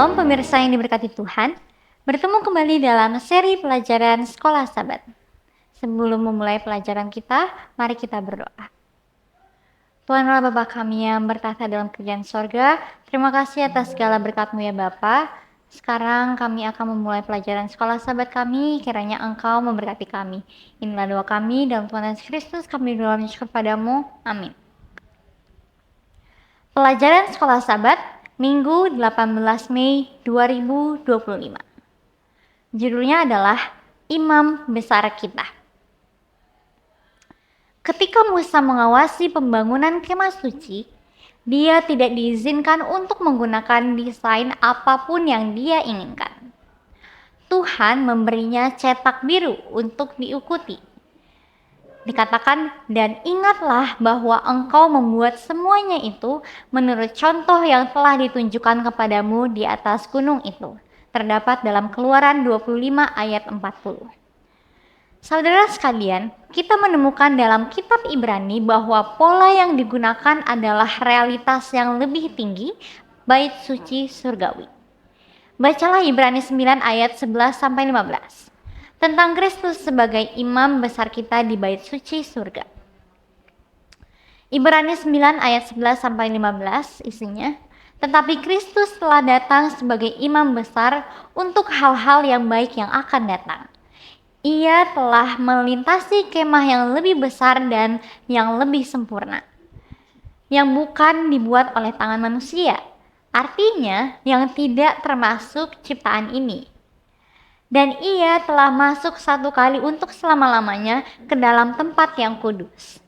Shalom pemirsa yang diberkati Tuhan. Bertemu kembali dalam seri pelajaran Sekolah Sabat. Sebelum memulai pelajaran kita, mari kita berdoa. Tuhan Allah Bapa kami yang bertahta dalam kerajaan sorga, terima kasih atas segala berkat-Mu ya Bapa. Sekarang kami akan memulai pelajaran Sekolah Sabat kami, kiranya Engkau memberkati kami. Inilah doa kami dalam Tuhan Yesus Kristus, kami berdoa menyukur padamu. Amin. Pelajaran Sekolah Sabat Minggu 18 Mei 2025. Judulnya adalah Imam Besar Kita. Ketika Musa mengawasi pembangunan kemah suci, dia tidak diizinkan untuk menggunakan desain apapun yang dia inginkan. Tuhan memberinya cetak biru untuk diikuti. Dikatakan, dan ingatlah bahwa engkau membuat semuanya itu menurut contoh yang telah ditunjukkan kepadamu di atas gunung itu. Terdapat dalam Keluaran 25 ayat 40. Saudara sekalian, kita menemukan dalam kitab Ibrani bahwa pola yang digunakan adalah realitas yang lebih tinggi, bait suci surgawi. Bacalah Ibrani 9 ayat 11-15. Tentang Kristus sebagai imam besar kita di bait suci surga. Ibrani 9 ayat 11-15 isinya, tetapi Kristus telah datang sebagai imam besar untuk hal-hal yang baik yang akan datang. Ia telah melintasi kemah yang lebih besar dan yang lebih sempurna, yang bukan dibuat oleh tangan manusia, artinya yang tidak termasuk ciptaan ini. Dan ia telah masuk satu kali untuk selama-lamanya ke dalam tempat yang kudus.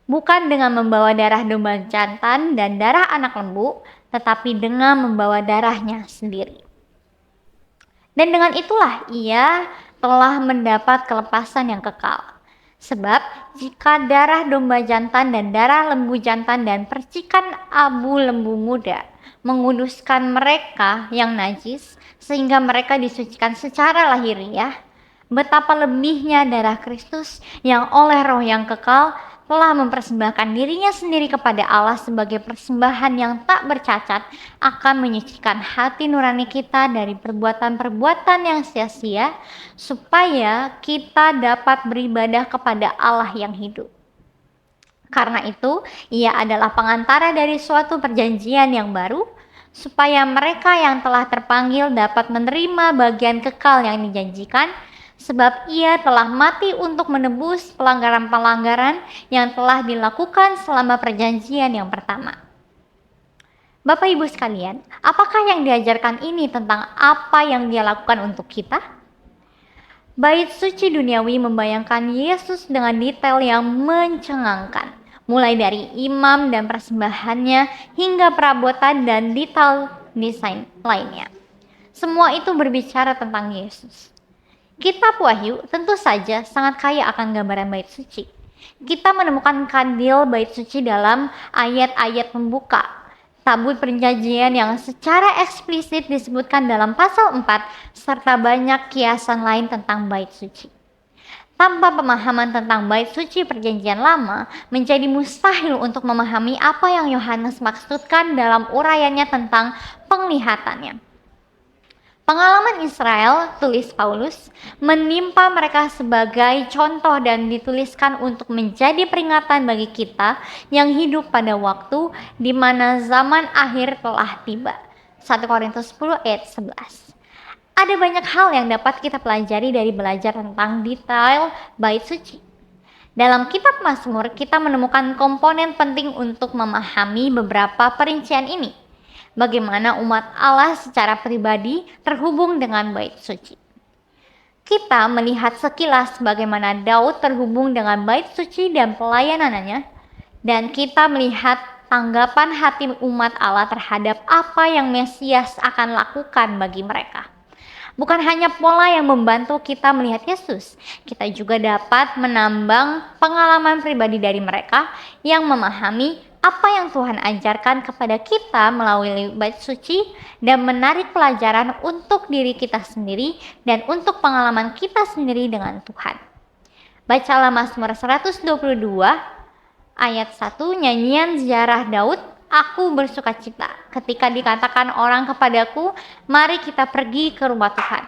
Bukan dengan membawa darah domba jantan dan darah anak lembu, tetapi dengan membawa darahnya sendiri. Dan dengan itulah ia telah mendapat kelepasan yang kekal. Sebab jika darah domba jantan dan darah lembu jantan dan percikan abu lembu muda menguduskan mereka yang najis, sehingga mereka disucikan secara lahiriah, betapa lebihnya darah Kristus yang oleh roh yang kekal telah mempersembahkan dirinya sendiri kepada Allah sebagai persembahan yang tak bercacat akan menyucikan hati nurani kita dari perbuatan-perbuatan yang sia-sia, supaya kita dapat beribadah kepada Allah yang hidup. Karena itu, ia adalah pengantara dari suatu perjanjian yang baru, supaya mereka yang telah terpanggil dapat menerima bagian kekal yang dijanjikan, sebab ia telah mati untuk menebus pelanggaran-pelanggaran yang telah dilakukan selama perjanjian yang pertama. Bapak Ibu sekalian, apakah yang diajarkan ini tentang apa yang dia lakukan untuk kita? Bait suci duniawi membayangkan Yesus dengan detail yang mencengangkan, mulai dari imam dan persembahannya hingga perabotan dan detail desain lainnya. Semua itu berbicara tentang Yesus. Kitab Wahyu tentu saja sangat kaya akan gambaran bait suci. Kita menemukan kandil bait suci dalam ayat-ayat pembuka, tabut perjanjian yang secara eksplisit disebutkan dalam pasal 4, serta banyak kiasan lain tentang bait suci. Tanpa pemahaman tentang bait suci perjanjian lama, menjadi mustahil untuk memahami apa yang Yohanes maksudkan dalam uraiannya tentang penglihatannya. Pengalaman Israel, tulis Paulus, menimpa mereka sebagai contoh dan dituliskan untuk menjadi peringatan bagi kita yang hidup pada waktu di mana zaman akhir telah tiba. 1 Korintus 10 ayat 11. Ada banyak hal yang dapat kita pelajari dari belajar tentang detail bait suci. Dalam kitab Mazmur, kita menemukan komponen penting untuk memahami beberapa perincian ini. Bagaimana umat Allah secara pribadi terhubung dengan bait suci. Kita melihat sekilas bagaimana Daud terhubung dengan bait suci dan pelayanannya, dan kita melihat tanggapan hati umat Allah terhadap apa yang Mesias akan lakukan bagi mereka. Bukan hanya pola yang membantu kita melihat Yesus, kita juga dapat menambang pengalaman pribadi dari mereka yang memahami apa yang Tuhan ajarkan kepada kita melalui bait suci dan menarik pelajaran untuk diri kita sendiri dan untuk pengalaman kita sendiri dengan Tuhan. Bacalah Mazmur 122 ayat 1, nyanyian ziarah Daud Aku bersukacita ketika dikatakan orang kepadaku, mari kita pergi ke rumah Tuhan.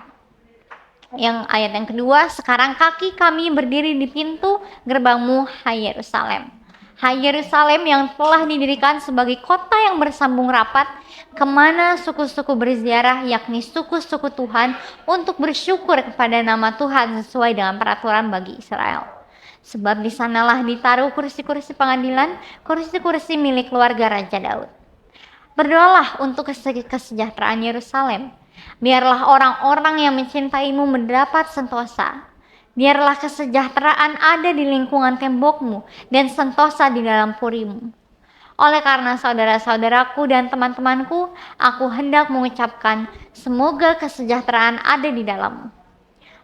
Yang ayat yang kedua, sekarang kaki kami berdiri di pintu gerbangmu, hai Yerusalem. Hai Yerusalem yang telah didirikan sebagai kota yang bersambung rapat, kemana suku-suku berziarah, yakni suku-suku Tuhan, untuk bersyukur kepada nama Tuhan sesuai dengan peraturan bagi Israel. Sebab di sanalah ditaruh kursi-kursi pengadilan, kursi-kursi milik keluarga Raja Daud. Berdoalah untuk kesejahteraan Yerusalem. Biarlah orang-orang yang mencintaimu mendapat sentosa. Biarlah kesejahteraan ada di lingkungan tembokmu dan sentosa di dalam purimu. Oleh karena saudara-saudaraku dan teman-temanku, aku hendak mengucapkan semoga kesejahteraan ada di dalammu.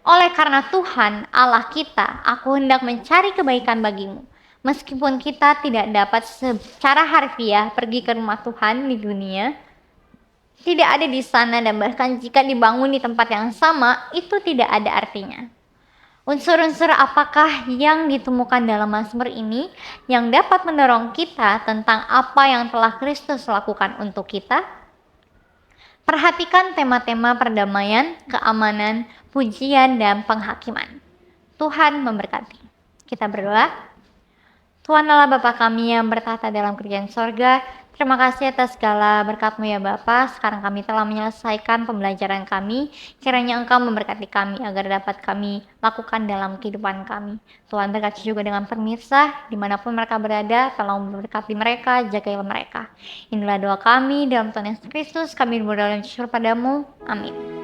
Oleh karena Tuhan Allah kita, aku hendak mencari kebaikan bagimu. Meskipun kita tidak dapat secara harfiah pergi ke rumah Tuhan di dunia, tidak ada di sana, dan bahkan jika dibangun di tempat yang sama, itu tidak ada artinya. Unsur-unsur apakah yang ditemukan dalam Mazmur ini yang dapat mendorong kita tentang apa yang telah Kristus lakukan untuk kita? Perhatikan tema-tema perdamaian, keamanan, pujian, dan penghakiman. Tuhan memberkati. Kita berdoa. Tuhan Allah Bapa kami yang bertata dalam kerajaan sorga, terima kasih atas segala berkat-Mu ya Bapa. Sekarang kami telah menyelesaikan pembelajaran kami. Kiranya Engkau memberkati kami agar dapat kami lakukan dalam kehidupan kami. Tuhan berkati juga dengan pemirsa dimanapun mereka berada. Tolong memberkati mereka, jagailah mereka. Inilah doa kami dalam Tuhan Yesus Kristus. Kami berdoa dan syukur padamu. Amin.